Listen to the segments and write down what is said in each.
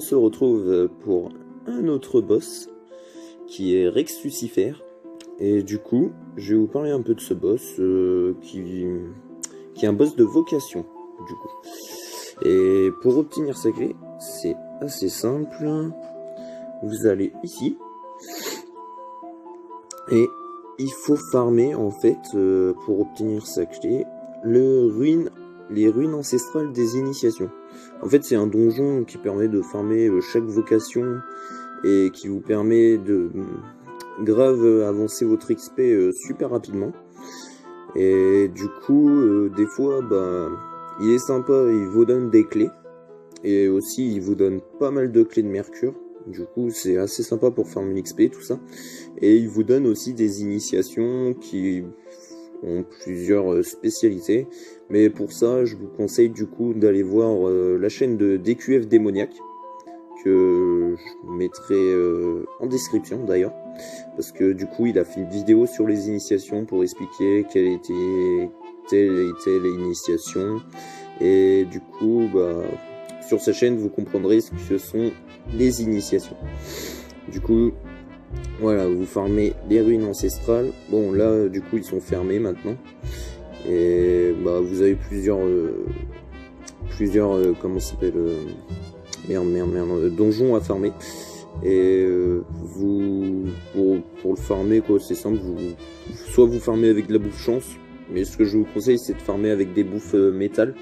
se retrouve pour un autre boss qui est Rex Lucifer. Et du coup, je vais vous parler un peu de ce boss qui est un boss de vocation, du coup. Et pour obtenir sa clé, c'est assez simple. Vous allez ici. Et il faut farmer, en fait, pour obtenir sa clé, les ruines ancestrales des initiations. En fait, c'est un donjon qui permet de farmer chaque vocation et qui vous permet de grave avancer votre XP super rapidement. Et du coup, des fois, bah, il est sympa, il vous donne des clés. Et aussi, il vous donne pas mal de clés de mercure. Du coup, c'est assez sympa pour farmer l'XP, tout ça. Et il vous donne aussi des initiations qui ont plusieurs spécialités. Mais pour ça, je vous conseille du coup d'aller voir la chaîne de DQF Démoniaque, que je mettrai en description d'ailleurs. Parce que du coup, il a fait une vidéo sur les initiations pour expliquer quelle était telle et telle initiation. Et du coup, bah, sur sa chaîne, vous comprendrez ce que sont les initiations. Du coup, voilà, vous farmez les ruines ancestrales. Bon, là, du coup, ils sont fermés maintenant. Et bah, vous avez plusieurs comment ça s'appelle, donjons à farmer. Et vous, pour le farmer, quoi, c'est simple. Soit vous farmez avec de la bouffe chance, mais ce que je vous conseille, c'est de farmer avec des bouffes métal.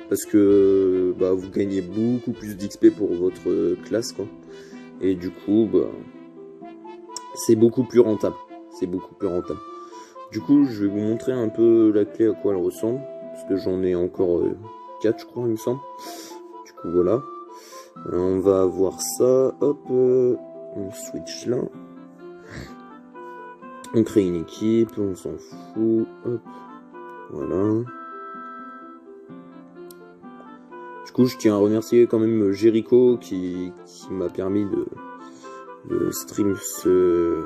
Parce que bah, vous gagnez beaucoup plus d'XP pour votre classe, quoi. Et du coup, bah, c'est beaucoup plus rentable. C'est beaucoup plus rentable. Du coup, je vais vous montrer un peu la clé, à quoi elle ressemble. Parce que j'en ai encore 4, je crois, il me semble. Du coup, voilà. On va avoir ça. Hop, on switch là. On crée une équipe, on s'en fout. Hop, voilà. Du coup, je tiens à remercier quand même Jericho qui m'a permis de stream ce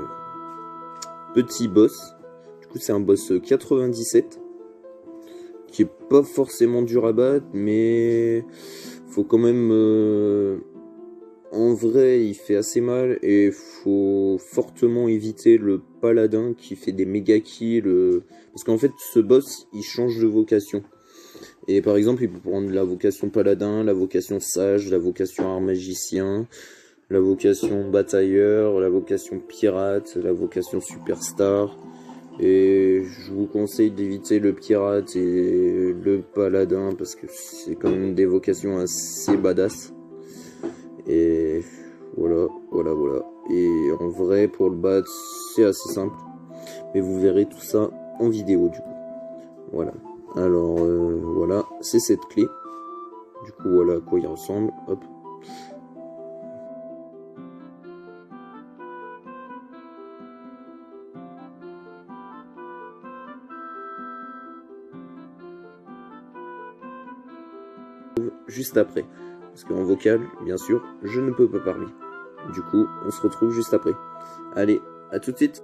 petit boss. Du coup, c'est un boss 97 qui est pas forcément dur à battre, mais faut quand même en vrai, il fait assez mal et faut fortement éviter le paladin qui fait des méga kills. Parce qu'en fait, ce boss, il change de vocation. Et par exemple, il peut prendre la vocation paladin, la vocation sage, la vocation art magicien, la vocation batailleur, la vocation pirate, la vocation superstar. Et je vous conseille d'éviter le pirate et le paladin parce que c'est quand même des vocations assez badass. Et voilà. Et en vrai, pour le battre, c'est assez simple. Mais vous verrez tout ça en vidéo du coup. Voilà. Alors voilà, c'est cette clé. Du coup, voilà à quoi il ressemble. Hop. Juste après. Parce qu'en vocal, bien sûr, je ne peux pas parler. Du coup, on se retrouve juste après. Allez, à tout de suite.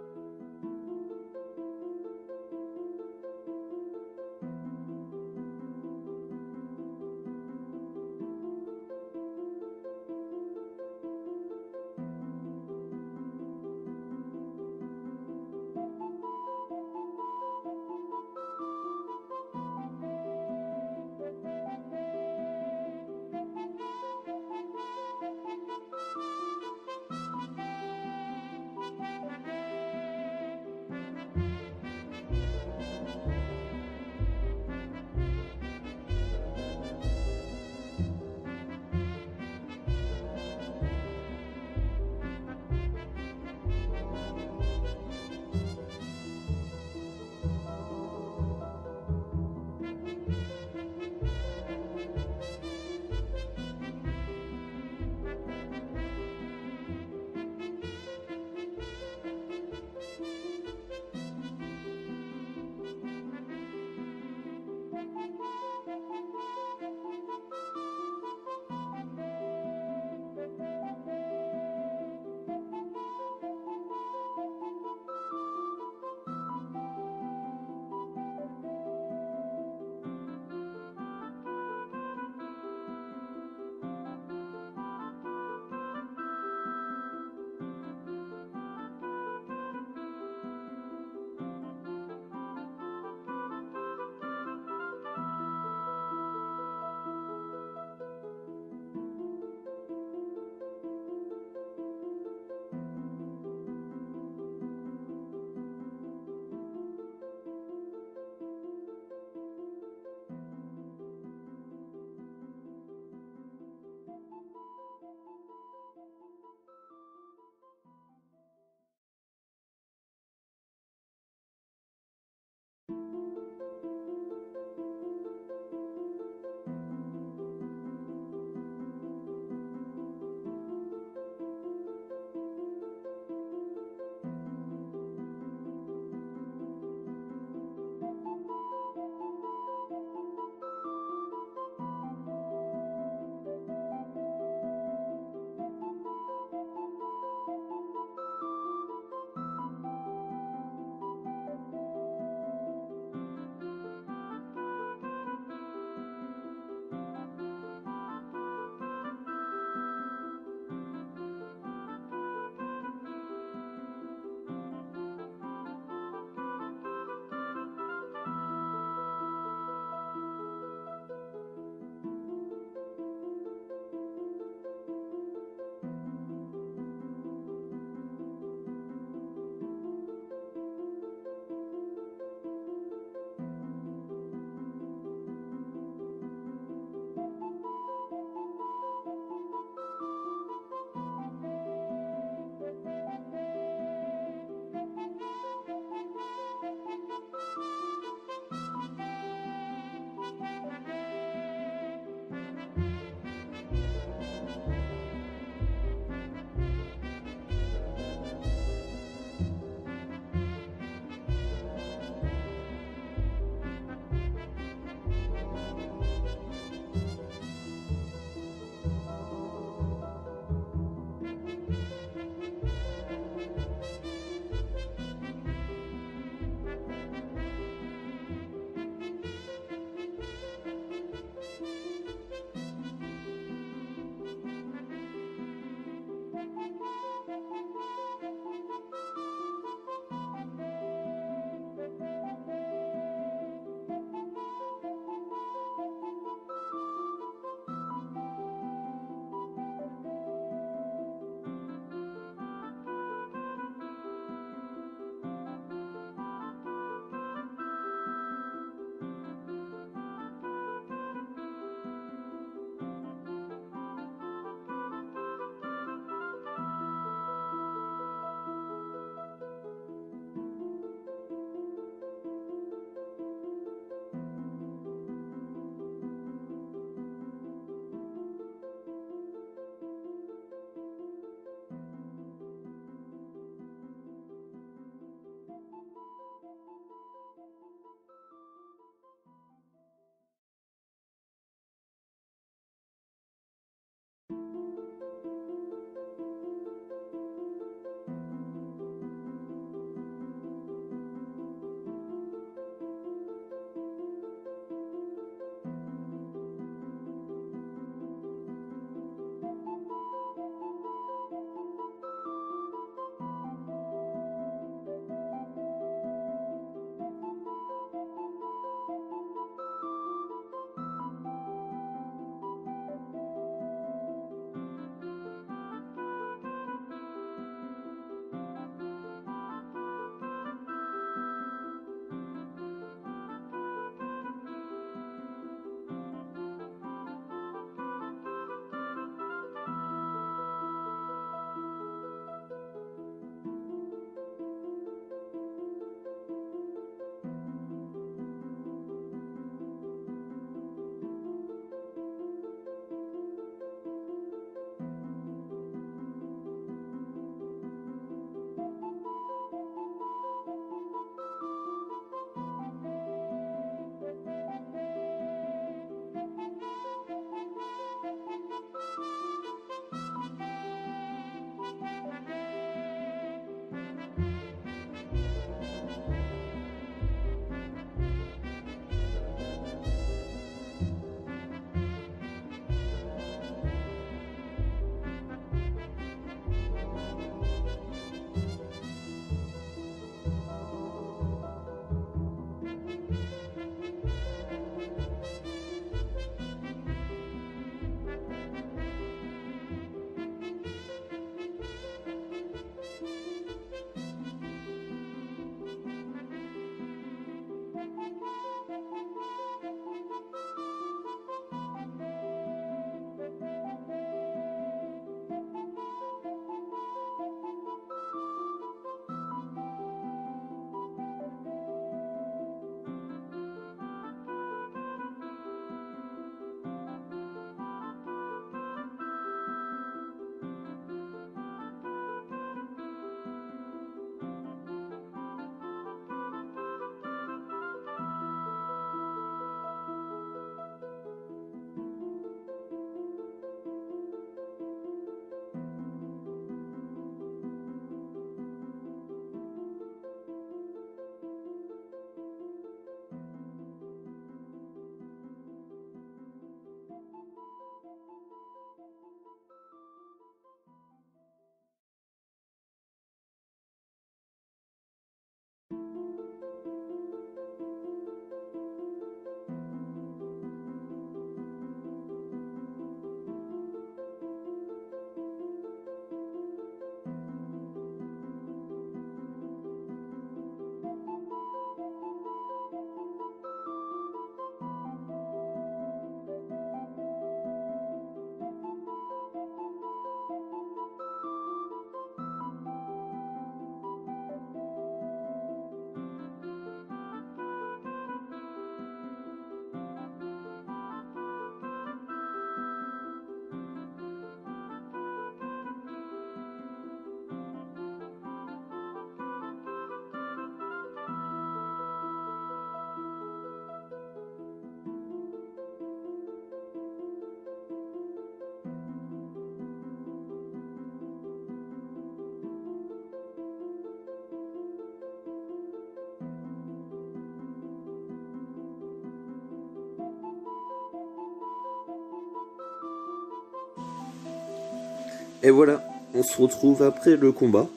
Et voilà, on se retrouve après le combat.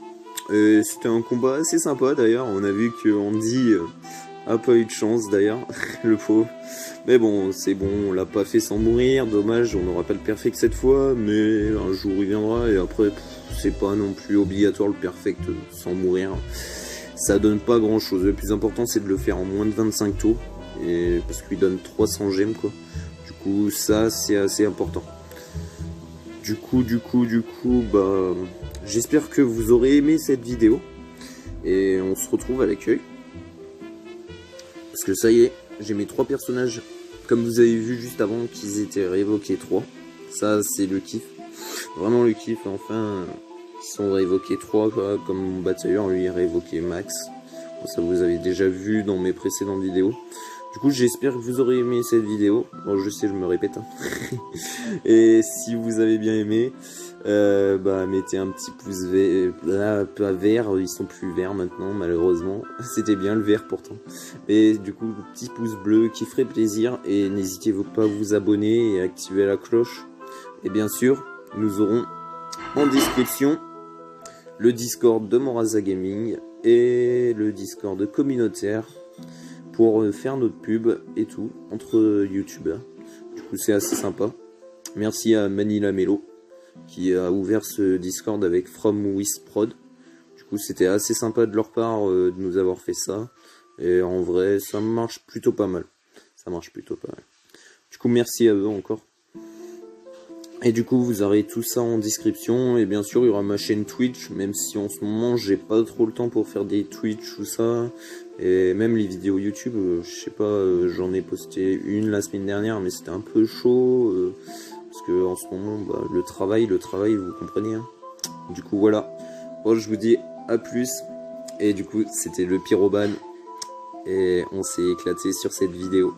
C'était un combat assez sympa d'ailleurs, on a vu que Andy a pas eu de chance d'ailleurs, le pauvre. Mais bon, c'est bon, on l'a pas fait sans mourir, dommage, on n'aura pas le perfect cette fois, mais un jour il viendra, et après, c'est pas non plus obligatoire le perfect sans mourir. Ça donne pas grand chose, le plus important c'est de le faire en moins de 25 tours, et parce qu'il donne 300 gemmes quoi. Du coup, ça c'est assez important. Du coup, bah, j'espère que vous aurez aimé cette vidéo, et on se retrouve à l'accueil. Parce que ça y est, j'ai mes 3 personnages, comme vous avez vu juste avant, qu'ils étaient réévoqués 3. Ça, c'est le kiff. Vraiment le kiff, enfin, ils sont réévoqués 3, quoi, comme mon batailleur, lui, est réévoqué max. Bon, ça, vous avez déjà vu dans mes précédentes vidéos. Du coup, j'espère que vous aurez aimé cette vidéo. Bon, je sais, je me répète. Hein. Et si vous avez bien aimé, bah, mettez un petit pouce vert, pas vert, ils sont plus verts maintenant, malheureusement. C'était bien le vert pourtant. Et du coup, petit pouce bleu qui ferait plaisir. Et n'hésitez pas à vous abonner et à activer la cloche. Et bien sûr, nous aurons en description le Discord de Moraza Gaming et le Discord communautaire pour faire notre pub et tout entre youtubeurs. Du coup, c'est assez sympa. Merci à Manila Melo qui a ouvert ce Discord avec From With Prod. Du coup, c'était assez sympa de leur part de nous avoir fait ça. Et en vrai, ça marche plutôt pas mal. Ça marche plutôt pas mal. Du coup, merci à eux encore. Et du coup, vous aurez tout ça en description. Et bien sûr, il y aura ma chaîne Twitch. Même si en ce moment, j'ai pas trop le temps pour faire des Twitch ou ça. Et même les vidéos YouTube, je sais pas, j'en ai posté une la semaine dernière. Mais c'était un peu chaud. Parce que en ce moment, bah, le travail, vous comprenez. Hein. Du coup, voilà. Bon, je vous dis à plus. Et du coup, c'était le Pyroban. Et on s'est éclaté sur cette vidéo.